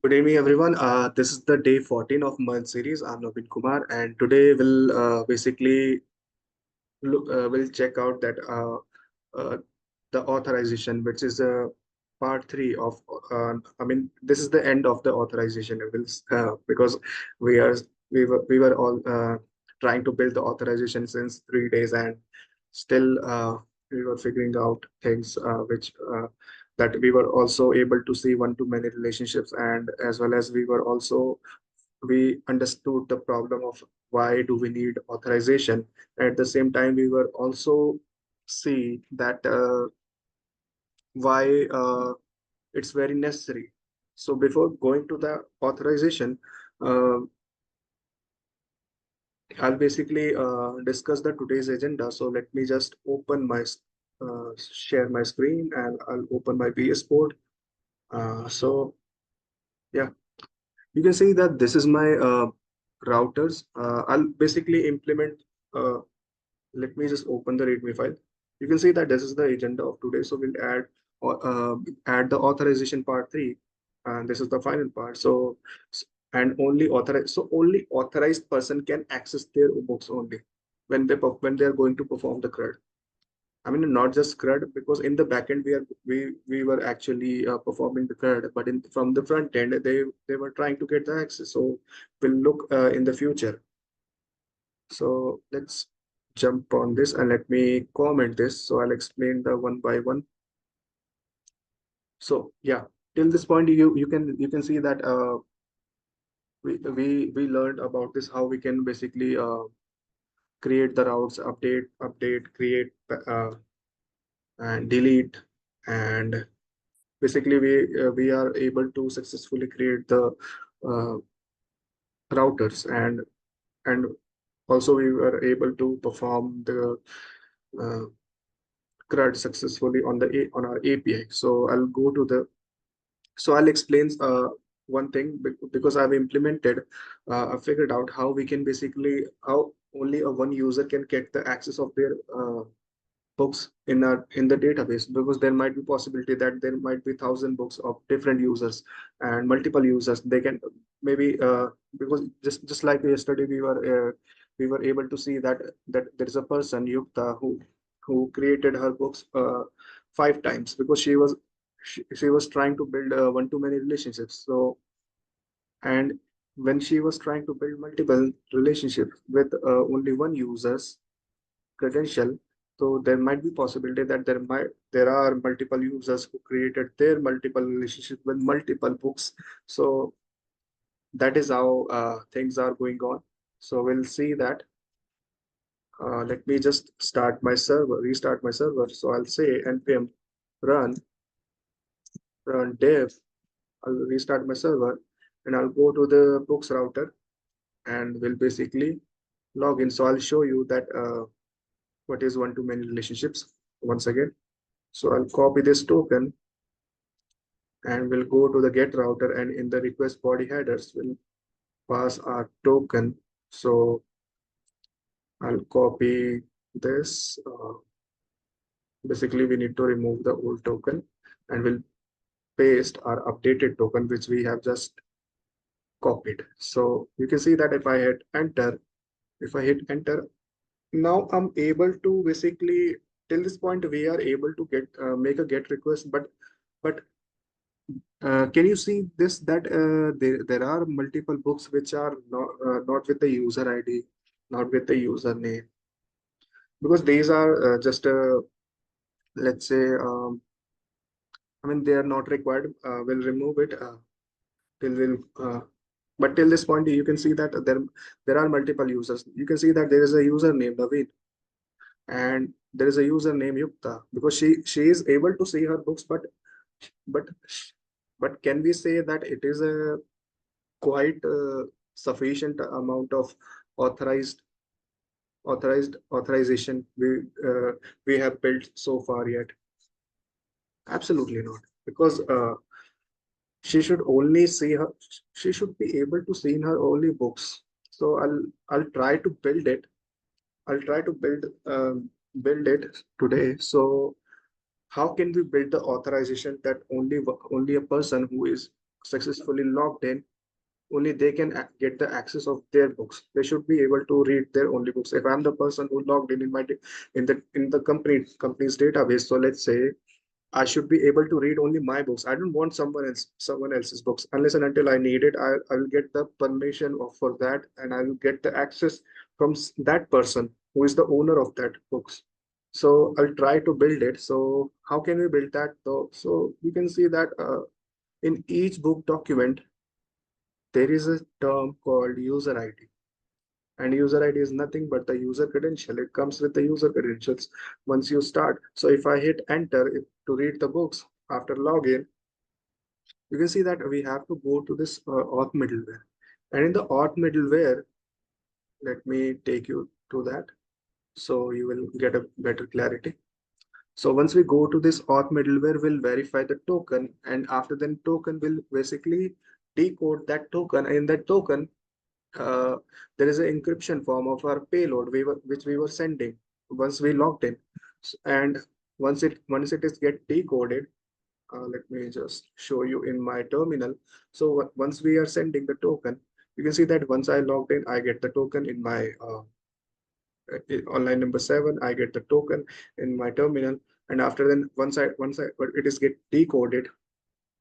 Good evening, everyone. This is the day 14 of MERN series. I'm Navin Kumar, and today we'll basically we'll check out that uh, the authorization, which is part three of. This is the end of the authorization. Because we are we were all trying to build the authorization since 3 days, and still we were figuring out things which. That we were also able to see one-to-many relationships, and as well as we understood the problem of why do we need authorization. At the same time, we were also see that why it's very necessary. So before going to the authorization, uh, I'll basically discuss the today's agenda. So let me just share my screen, and I'll open my VS Code. So yeah, you can see that this is my routers. I'll basically implement uh, let me just open the readme file. You can see that this is the agenda of today. So we'll add the authorization part three, and this is the final part. And only authorized person can access their books only when they are going to perform the CRUD. I mean, not just CRUD, because in the backend we were actually performing the CRUD, but from the front end they were trying to get the access. So we'll look in the future. So let's jump on this and let me comment this. So I'll explain the one by one. So yeah, till this point you can see that we learned about this, how we can basically create the routes, update, create, and delete, and basically we are able to successfully create the uh, routers, and also we were able to perform the uh, CRUD successfully on on our API. So I'll explain one thing, because I've implemented, I figured out how we can basically how only a one user can get the access of their books in the database, because there might be possibility that there might be 1,000 books of different users and multiple users. They can maybe because just like yesterday we were able to see that there is a person Yukta who created her books 5 times, because she was trying to build one-to-many relationships. So, and when she was trying to build multiple relationships with only one user's credential, so there might be possibility that there are multiple users who created their multiple relationships with multiple books. So that is how things are going on. So we'll see that. Let me just restart my server. So I'll say npm run dev. I'll restart my server, and I'll go to the books router, and we'll basically log in. So I'll show you that what is one-to-many relationships once again. So I'll copy this token, and we'll go to the get router, and in the request body headers, we'll pass our token. So I'll copy this. Basically, we need to remove the old token, and we'll paste our updated token, which we have just copied. So you can see that if I hit enter, now I'm able to basically, till this point we are able to make a get request, but can you see this that there are multiple books which are not with the user ID, not with the username, because these are just let's say I mean they are not required. We'll remove it till we'll but till this point you can see that there are multiple users. You can see that there is a user named David, and there is a user named Yukta, because she is able to see her books, but but can we say that it is a quite sufficient amount of authorized authorization we have built so far yet? Absolutely not, because she should only see her she should be able to see in her only books. So I'll try to build it. I'll try to build it today. So how can we build the authorization that only a person who is successfully logged in, only they can get the access of their books. They should be able to read their only books. If I'm the person who logged in my in the company's database, so let's say I should be able to read only my books. I don't want someone else's books unless and until I need it. I will get the permission for that, and I will get the access from that person who is the owner of that books. So I'll try to build it. So how can we build that though? So you can see that in each book document there is a term called user ID. And user ID is nothing but the user credential. It comes with the user credentials once you start. So if I hit enter to read the books after login, you can see that we have to go to this auth middleware. And in the auth middleware, let me take you to that so you will get a better clarity. So once we go to this auth middleware, we'll verify the token, and after then token will basically decode that token. In that token, uh, there is an encryption form of our payload which we were sending once we logged in. And once it is get decoded, let me just show you in my terminal. So once we are sending the token, you can see that once I logged in, I get the token in my online number 7. I get the token in my terminal, and after then once I but it is get decoded,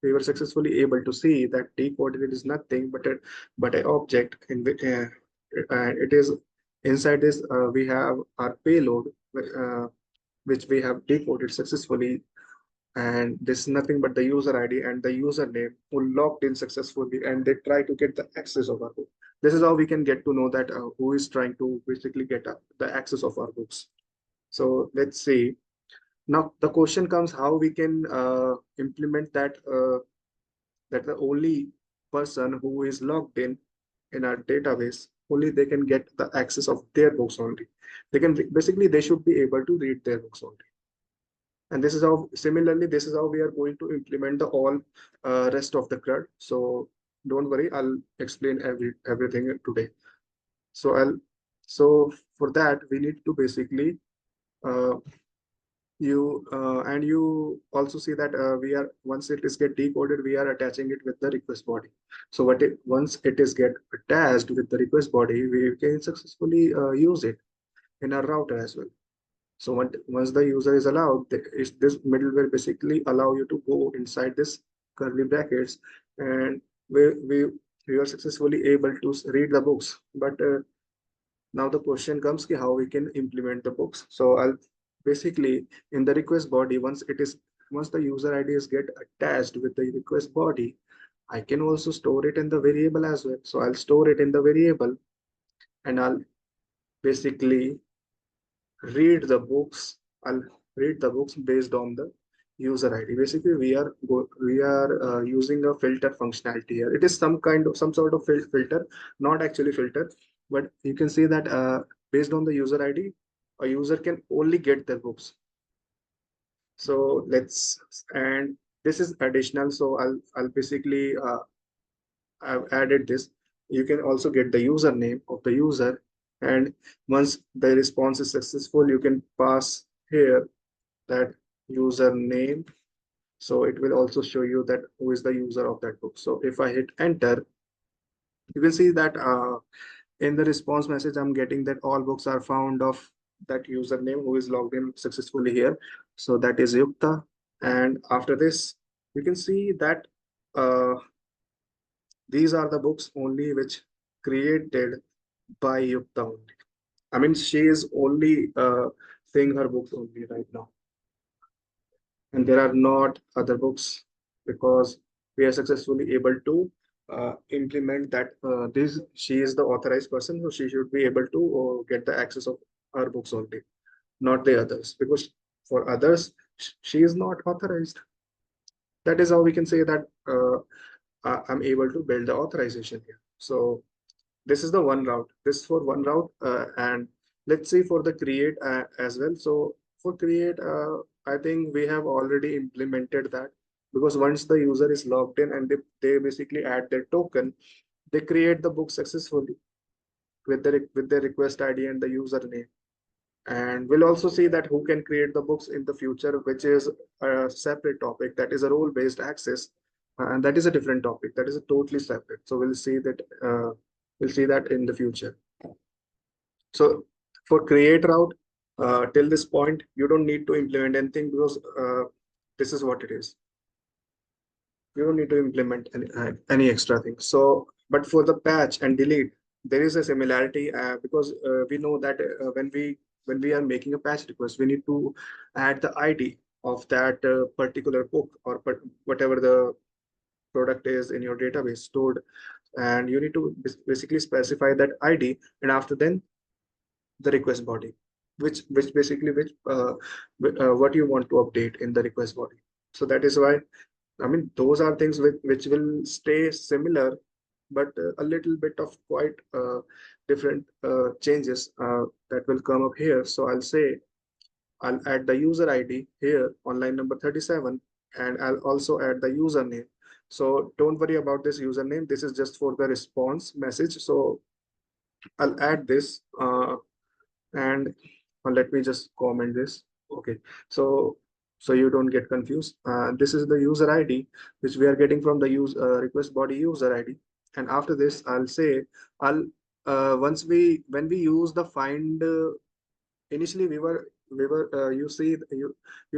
we were successfully able to see that decoded is nothing but a object in the and it is inside this we have our payload uh, which we have decoded successfully, and this is nothing but the user ID and the username who logged in successfully, and they try to get the access of our book. This is how we can get to know that who is trying to basically get the access of our books. So let's see. Now the question comes how we can implement that the only person who is logged in our database, only they can get the access of their books only. They can basically they should be able to read their books only. And this is how similarly this is how we are going to implement the all rest of the CRUD. So don't worry, I'll explain everything today. So so for that we need to basically uh, you also see that we are once it is get decoded, we are attaching it with the request body. So once it is get attached with the request body, we can successfully use it in our router as well. So once the user is allowed, this middleware basically allow you to go inside this curly brackets, and we are successfully able to read the books. But now the question comes ki how we can implement the books. So I'll basically in the request body, once the user ID is get attached with the request body, I can also store it in the variable as well. So I'll store it in the variable, and I'll basically read the books. I'll read the books based on the user ID. Basically, we are using a filter functionality here. It is some sort of filter, not actually filter, but you can see that based on the user ID, a user can only get their books. So and this is additional. So I'll basically I've added this. You can also get the username of the user, and once the response is successful, you can pass here that username. So it will also show you that who is the user of that book. So if I hit enter, you can see that in the response message, I'm getting that all books are found of that username who is logged in successfully here. So that is Yukta. And after this, you can see that uh, these are the books only which created by Yukta only. I mean, she is only seeing her books only right now, and there are not other books because we are successfully able to implement that this she is the authorized person, so she should be able to get the access of our books only, not the others, because for others she is not authorized. That is how we can say that I'm able to build the authorization here. So this is the one route. This for one route, and let's see for the create as well. So for create, I think we have already implemented that, because once the user is logged in and they basically add their token, they create the book successfully with their request ID and the username. And we'll also see that who can create the books in the future, which is a separate topic, that is a role-based access. and that is a different topic. That is a totally separate. So we'll see that in the future. So for create route, till this point, you don't need to implement anything because this is what it is. You don't need to implement any extra thing. So, but for the patch and delete, there is a similarity because we know that when we are making a patch request, we need to add the ID of that particular book or whatever the product is in your database stored, and you need to basically specify that ID, and after then the request body, which basically what you want to update in the request body. So that is why, I mean, those are things which will stay similar, but a little bit of quite different changes that will come up here. So I'll say I'll add the user ID here on line number 37, and I'll also add the username. So don't worry about this username. This is just for the response message. So I'll add this and let me just comment this. Okay, so you don't get confused. This is the user ID which we are getting from the use request body user ID. And after this, I'll say I'll once we when we use the find initially we were you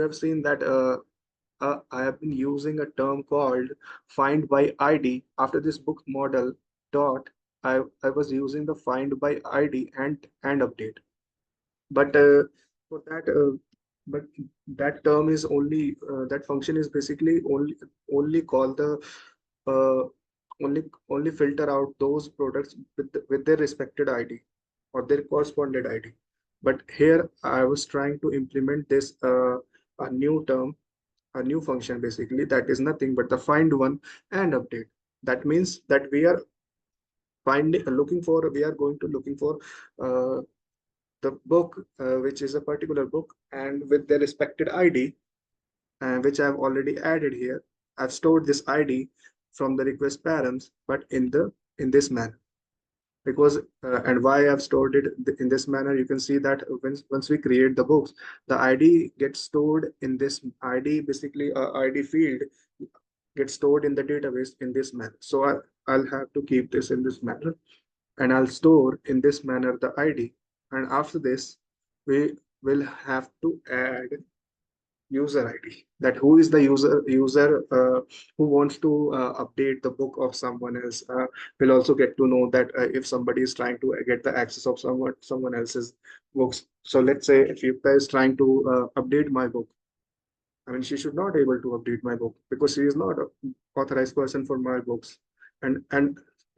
have seen that I have been using a term called find by ID. After this book model dot, I was using the find by ID and update. But for that, but that term is only that function is basically only call the uh, only filter out those products with their respected ID or their corresponded ID. But here I was trying to implement this a new term, a new function basically that is nothing but the find one and update. That means that we are finding looking for we are going to looking for uh, the book, which is a particular book, and with the respected ID, which I've already added here. I've stored this ID from the request params, but in this manner. Because and why I've stored it in this manner, you can see that once we create the books, the ID gets stored in this ID, basically ID field gets stored in the database in this manner. So I'll have to keep this in this manner, and I'll store in this manner the ID. And after this, we will have to add user ID. That who is the user who wants to update the book of someone else. Will also get to know that if somebody is trying to get the access of someone else's books. So let's say if Yukta is trying to update my book, I mean, she should not able to update my book because she is not a authorized person for my books, and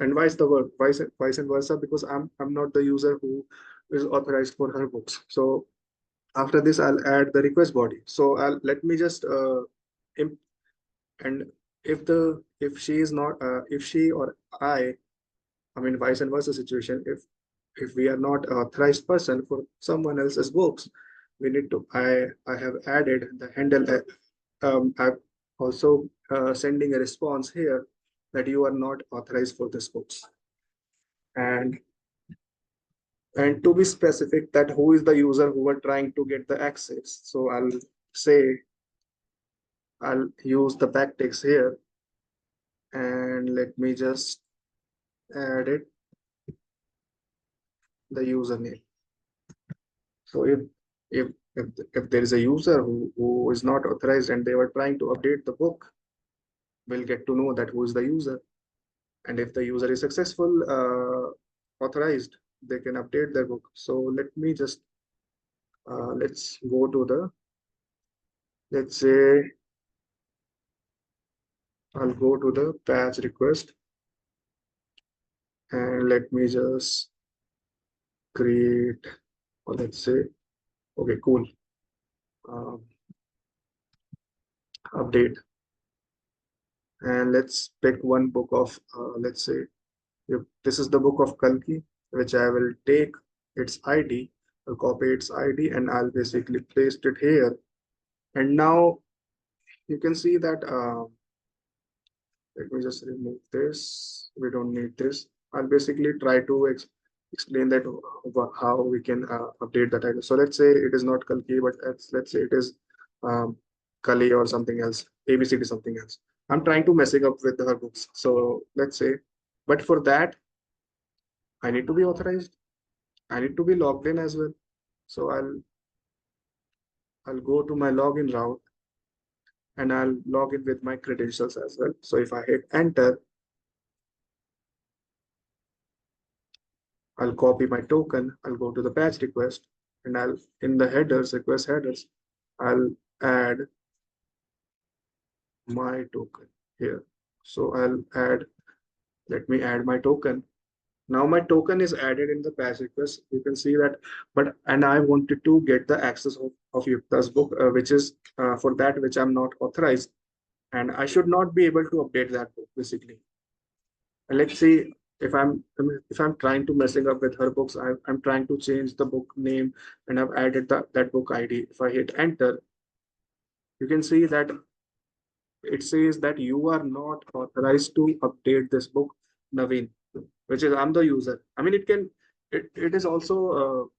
vice the versa, vice and versa, because I'm not the user who is authorized for her books. So after this, I'll add the request body. So I'll let me just and if she is not if she or I mean vice and versa situation, if we are not authorized person for someone else's books, we need to I have added the handle. I'm also sending a response here that you are not authorized for this books. And to be specific, that who is the user who are trying to get the access. So I'll say I'll use the backticks here, and let me just add it the username. So if there is a user who is not authorized and they were trying to update the book, we'll get to know that who is the user. And if the user is successful, authorized, they can update their book. So let me just let's go to the, let's say I'll go to the patch request, and let me just create, or let's say, okay, cool, um, update. And let's pick one book of, let's say, if this is the book of Kalki, which I will take its ID, I'll copy its ID, and I'll basically paste it here. And now you can see that, let me just remove this. We don't need this. I'll basically try to explain that how we can update the title. So let's say it is not Kalki, but let's say it is um, Kali or something else, ABCD something else. I'm trying to messing up with her books. So let's say, but for that, I need to be authorized. I need to be logged in as well. So I'll go to my login route and I'll log in with my credentials as well. So if I hit enter, I'll copy my token. I'll go to the batch request and I'll in the headers, request headers, I'll add my token here. So I'll add, let me add my token. Now my token is added in the batch request. You can see that, but and I wanted to get the access of Yukta's book, which is for that which I'm not authorized, and I should not be able to update that book basically. And let's see if I'm trying to messing up with her books, I'm trying to change the book name and I've added that book ID. If I hit enter, you can see that it says that you are not authorized to update this book, Naveen, which is I'm the user. I mean, it is also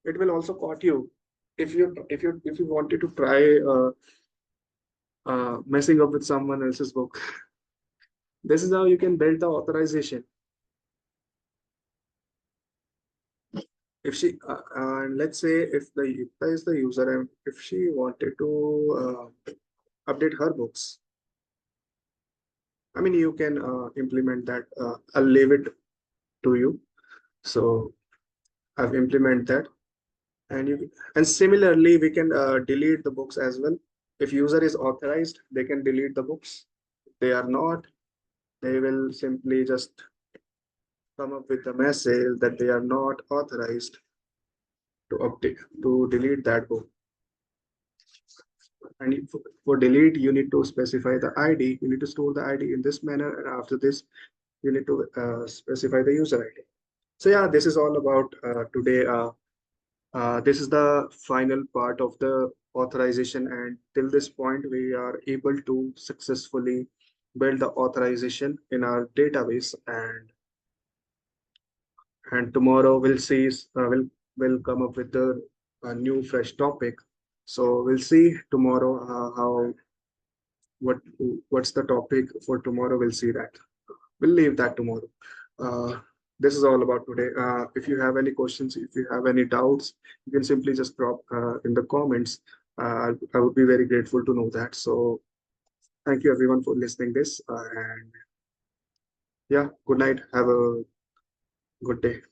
it will also caught you if you wanted to try messing up with someone else's book. This is how you can build the authorization. If she and let's say if the Yukta is the user and if she wanted to update her books, I mean you can implement that. I'll leave it to you. So I've implemented that, and you and similarly we can delete the books as well. If user is authorized, they can delete the books. If they are not, they will simply just come up with a message that they are not authorized to update to delete that book. And for delete, you need to specify the ID. You need to store the ID in this manner, and after this, you need to specify the user ID. So yeah, this is all about today. This is the final part of the authorization, and till this point, we are able to successfully build the authorization in our database. And tomorrow we'll see we'll come up with a new fresh topic. So we'll see tomorrow how what what's the topic for tomorrow. We'll see that. We'll leave that tomorrow. Uh, this is all about today. If you have any questions, if you have any doubts, you can simply just drop in the comments. I would be very grateful to know that. So thank you everyone for listening this. And yeah, good night. Have a good day.